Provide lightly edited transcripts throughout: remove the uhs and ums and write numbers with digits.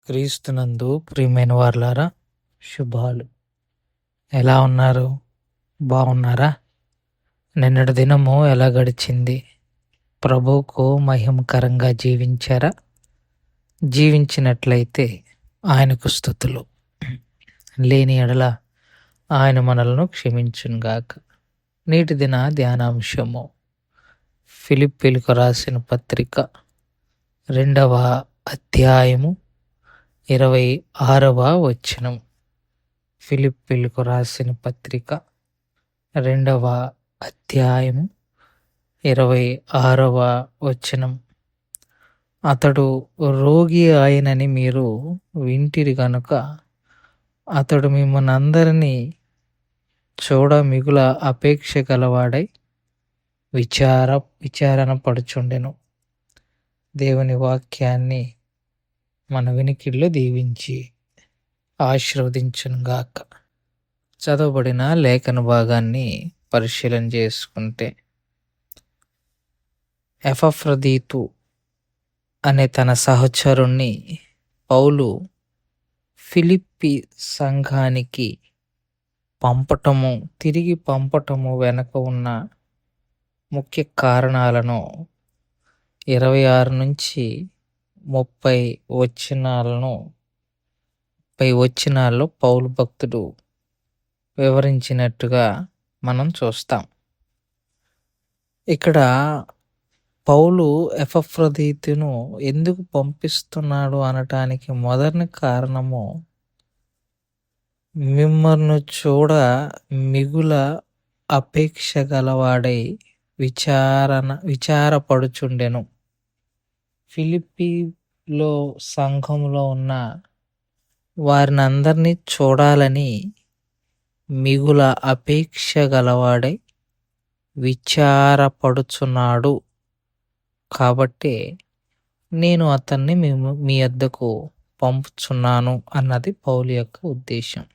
క్రీస్తునందు ప్రియమైన వారలారా, శుభాలు. ఎలా ఉన్నారు? బాగున్నారా? నిన్నటి దినము ఎలా గడిచింది? ప్రభువుకు మహిమకరంగా జీవించారా? జీవించినట్లయితే ఆయనకు స్తుతులు. లేని ఎడల ఆయన మనలను క్షమించునుగాక. నేటి దిన ధ్యానాంశము ఫిలిప్పీలకు రాసిన పత్రిక 2వ అధ్యాయము 26వ వచనం. ఫిలిప్పీలకు రాసిన పత్రిక 2వ అధ్యాయము 26వ వచనం. అతడు రోగి ఆయనని మీరు వింటిరి గనుక అతడు మిమ్మల్ని అందరినీ చూడ మిగుల అపేక్ష గలవాడై విచారణ పడుచుండెను. దేవుని వాక్యాన్ని మన వినికిడిలో దీవించి ఆశీర్వదించునుగాక. చదవబడిన లేఖన భాగాన్ని పరిశీలన చేసుకుంటే, ఎపఫ్రదీతు అనే తన సహచరుణ్ణి పౌలు ఫిలిప్పి సంఘానికి తిరిగి పంపటము వెనక ఉన్న ముఖ్య కారణాలను 26 నుంచి 30 వచనాల్లో పౌలు భక్తుడు వివరించినట్టుగా మనం చూస్తాం. ఇక్కడ పౌలు ఎపఫ్రదీతును ఎందుకు పంపిస్తున్నాడు అనటానికి మొదటి కారణము, మిమ్మల్ని చూడ మిగుల అపేక్ష గలవాడై విచారపడుచుండెను. ఫిలిప్పీలో సంఘంలో ఉన్న వారిని అందరినీ చూడాలని మిగుల అపేక్ష గలవాడై విచారపడుచున్నాడు. కాబట్టి నేను అతన్ని మీ వద్దకు పంపుచున్నాను అన్నది పౌలు యొక్క ఉద్దేశం.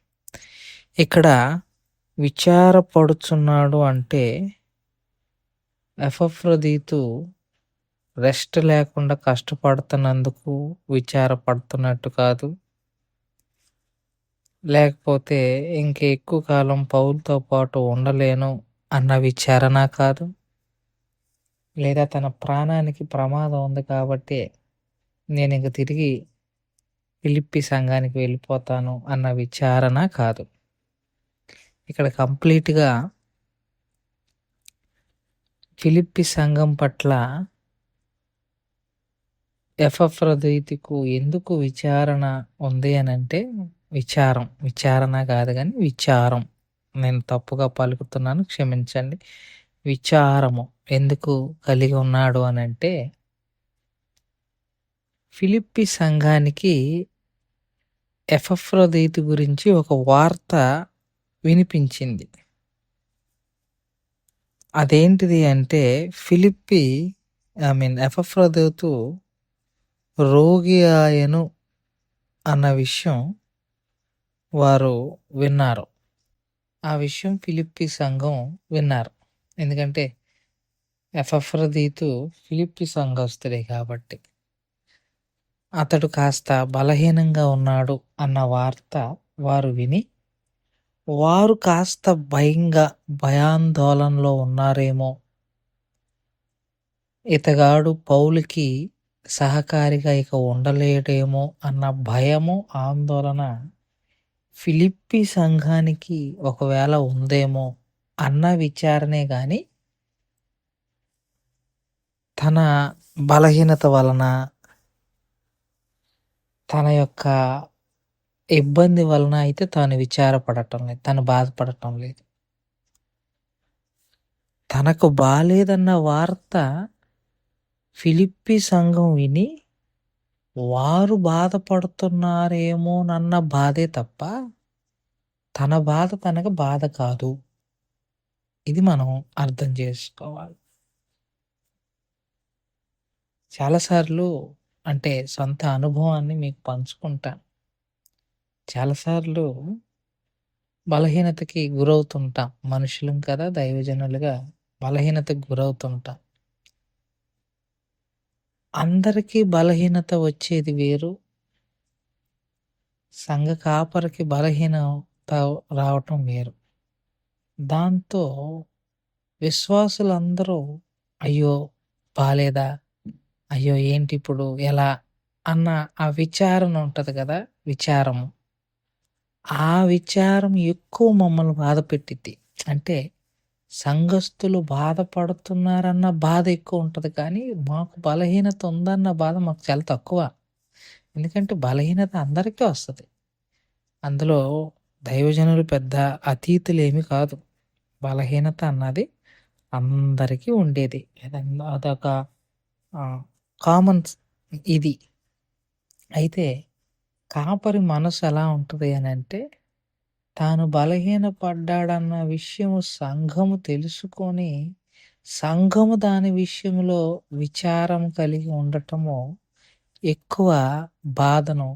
ఇక్కడ విచారపడుచున్నాడు అంటే ఎపఫ్రదీతు రెస్ట్ లేకుండా కష్టపడుతున్నందుకు విచారపడుతున్నట్టు కాదు, లేకపోతే ఇంక ఎక్కువ కాలం పౌలుతో పాటు ఉండలేను అన్న విచారణ కాదు, లేదా తన ప్రాణానికి ప్రమాదం ఉంది కాబట్టి నేను ఇంక తిరిగి ఫిలిప్పి సంఘానికి వెళ్ళిపోతాను అన్న విచారణ కాదు. ఇక్కడ కంప్లీట్గా ఫిలిప్పి సంఘం పట్ల ఎపఫ్రదీతుకు ఎందుకు విచారణ ఉంది అని అంటే, విచారణ కాదు కానీ విచారం. నేను తప్పుగా పలుకుతున్నాను, క్షమించండి. విచారము ఎందుకు కలిగి ఉన్నాడు అని అంటే, ఫిలిప్పి సంఘానికి ఎపఫ్రదీతు గురించి ఒక వార్త వినిపించింది. అదేంటిది అంటే, ఎపఫ్రదీతు రోగి ఆయను అన్న విషయం వారు విన్నారు. ఆ విషయం ఫిలిప్పి సంఘం విన్నారు. ఎందుకంటే ఎపఫ్రదీతు ఫిలిప్పి సంఘస్థుడే కాబట్టి. అతడు కాస్త బలహీనంగా ఉన్నాడు అన్న వార్త వారు విని, వారు కాస్త భయాందోళనలో ఉన్నారేమో, ఇతగాడు పౌలుకి సహకారిగా ఇక ఉండలేడేమో అన్న భయము, ఆందోళన ఫిలిప్పి సంఘానికి ఒకవేళ ఉందేమో అన్న విచారణే గాని తన బలహీనత వలన, తన యొక్క ఇబ్బంది వలన అయితే తాను విచారపడటం లేదు, తను బాధపడటం లేదు. తనకు బాలేదన్న వార్త ఫిలిప్పి సంఘం విని వారు బాధపడుతున్నారేమోనన్న బాధే తప్ప తన బాధ తనకు బాధ కాదు. ఇది మనం అర్థం చేసుకోవాలి. చాలాసార్లు అంటే సొంత అనుభవాన్ని మీకు పంచుకుంటాను. చాలాసార్లు బలహీనతకి గురవుతుంటాం. మనుషులం కదా, దైవజనులుగా బలహీనతకు గురవుతుంటాం. అందరికీ బలహీనత వచ్చేది వేరు, సంఘ కాపరికి బలహీనత రావటం వేరు. దాంతో విశ్వాసులందరూ అయ్యో! బాలేదా? అయ్యో! ఏంటిప్పుడు ఎలా? అన్న ఆ విచారణ ఉంటది గదా! విచారము. ఆ విచారం ఎక్కువ మమ్మల్ని బాధపెట్టిద్ది. అంటే సంఘస్థులు బాధపడుతున్నారన్న బాధ ఎక్కువుంటది కానీ, మాకు బలహీనత ఉందన్న బాధ మాకు చాలా తక్కువ. ఎందుకంటే బలహీనత అందరికీ వస్తది. అందులో దైవజనులు పెద్ద అతీతులేమి కాదు. బలహీనత అన్నది అందరికీ ఉండేది. అదొక కామన్ ఇది. అయితే కాపరి మనసు ఎలా ఉంటది అనంటే, తాను బలహీనపడ్డాడన్న విషయము సంఘము తెలుసుకొని, సంఘము దాని విషయంలో విచారం కలిగి ఉండటము ఎక్కువ బాధను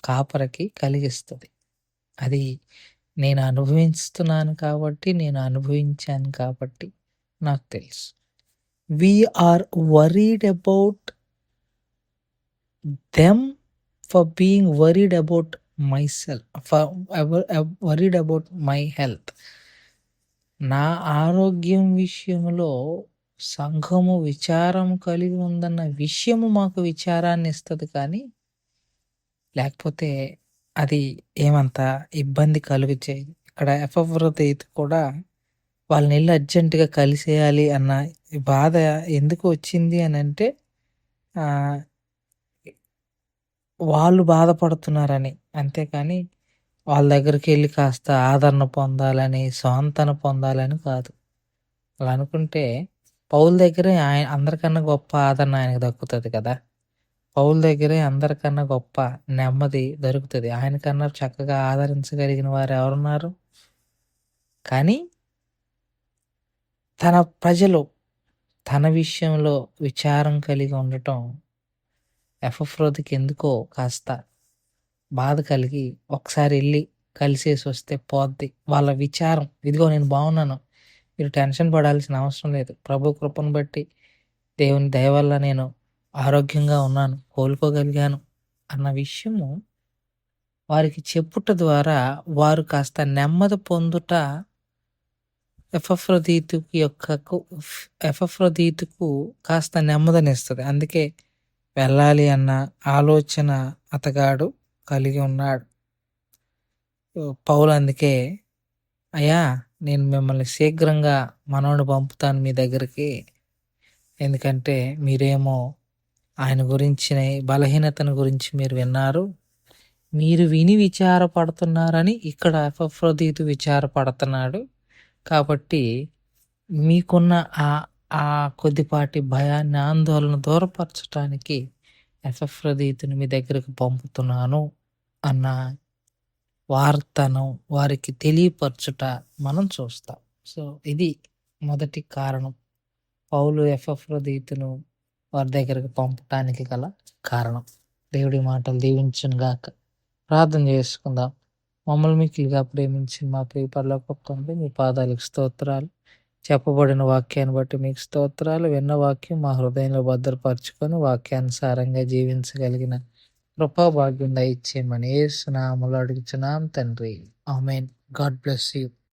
కాపరికి కలిగిస్తది. అది నేను అనుభవిస్తున్నాను కాబట్టి, నేను అనుభవించాను కాబట్టి నాకు తెలుసు. We are worried about them for being worried about worried about my health. నా ఆరోగ్యం విషయంలో సంఘము విచారం కలిగి ఉందన్న విషయము మాకు విచారాన్ని ఇస్తది కానీ, లేకపోతే అది ఏమంత ఇబ్బంది కలుగ చేయదు. ఇక్కడ ఎపఫ్రొదితు కూడా వాళ్ళనెళ్లి అర్జెంట్‌గా కలిసేయాలి అన్న బాధ ఎందుకు వచ్చింది అనంటే ఆహ్, వాళ్ళు బాధపడుతున్నారని. అంతేకాని వాళ్ళ దగ్గరికెళ్లి కాస్త ఆదరణ పొందాలని, స్వాంతన పొందాలని కాదు. అలా అనుకుంటే పౌలు దగ్గరే అందరికన్నా గొప్ప ఆదరణ ఆయనకు దక్కుతది కదా! పౌలు దగ్గరే అందరికన్నా గొప్ప నెమ్మది దొరుకుతది. ఆయనకన్నా చక్కగా ఆదరించగలిగిన వారు ఎవరున్నారు? కానీ తన ప్రజలు తన విషయంలో విచారం కలిగి ఉండటం ఎపఫ్రోదికి ఎందుకో కాస్త బాధ కలిగి ఒకసారి ఎళ్లి కలిసేసొస్తే పోద్ది. వాళ్ళ విచారం, ఇదిగో నేను బాగున్నాను. మీరు టెన్షన్ పడాల్సిన అవసరం లేదు. ప్రభు కృపను బట్టి దేవుని దయ వల్ల నేను ఆరోగ్యంగా ఉన్నాను, కోలుకోగలిగాను అన్న విషయము వారికి చెప్పుట ద్వారా వారు కాస్త నెమ్మది పొందుట ఎపఫ్రొదీతుకు కాస్త నెమ్మదినిస్తది. అందుకే వెళ్ళాలి అన్న ఆలోచన అతగాడు కలిగి ఉన్నాడు. పౌలు అందుకే, అయ్యా నేను మిమ్మల్ని శీఘ్రంగా మనవడిని పంపుతాను మీ దగ్గరికి. ఎందుకంటే మీరేమో ఆయన గురించిన బలహీనతను గురించి మీరు విన్నారు. మీరు విని విచారపడుతున్నారని ఇక్కడ ఎపఫ్రొదితు విచారపడుతున్నాడు. కాబట్టి మీకున్న ఆ ఆ కొద్దిపాటి భయాన్ని, ఆందోళన దూరపరచటానికి ఎపఫ్రొదితుని మీ దగ్గరకు పంపుతున్నాను అన్న వార్తను వారికి తెలియపరచుట మనం చూస్తాం. సో, ఇది మొదటి కారణం. పౌలు ఎపఫ్రొదితును వారి దగ్గరకు పంపటానికి గల కారణం. దేవుడి మాటలు దీవించునుగాక. ప్రార్థన చేసుకుందాం. మమ్మల్ని మిక్కిలిగా ప్రేమించి మా ప్రియ పరలోకపు తండ్రి, మీ పాదాలకు స్తోత్రాలు. చెప్పబడిన వాక్యాన్ని బట్టి మీకు స్తోత్రాలు. విన్న వాక్యం మా హృదయంలో భద్రపరుచుకొని వాక్యానుసారంగా జీవించగలిగిన కృపా భాగ్యం దయచేయమని యేసు నామములో అడుగుచున్నాం తండ్రి. ఆమేన్. God bless you.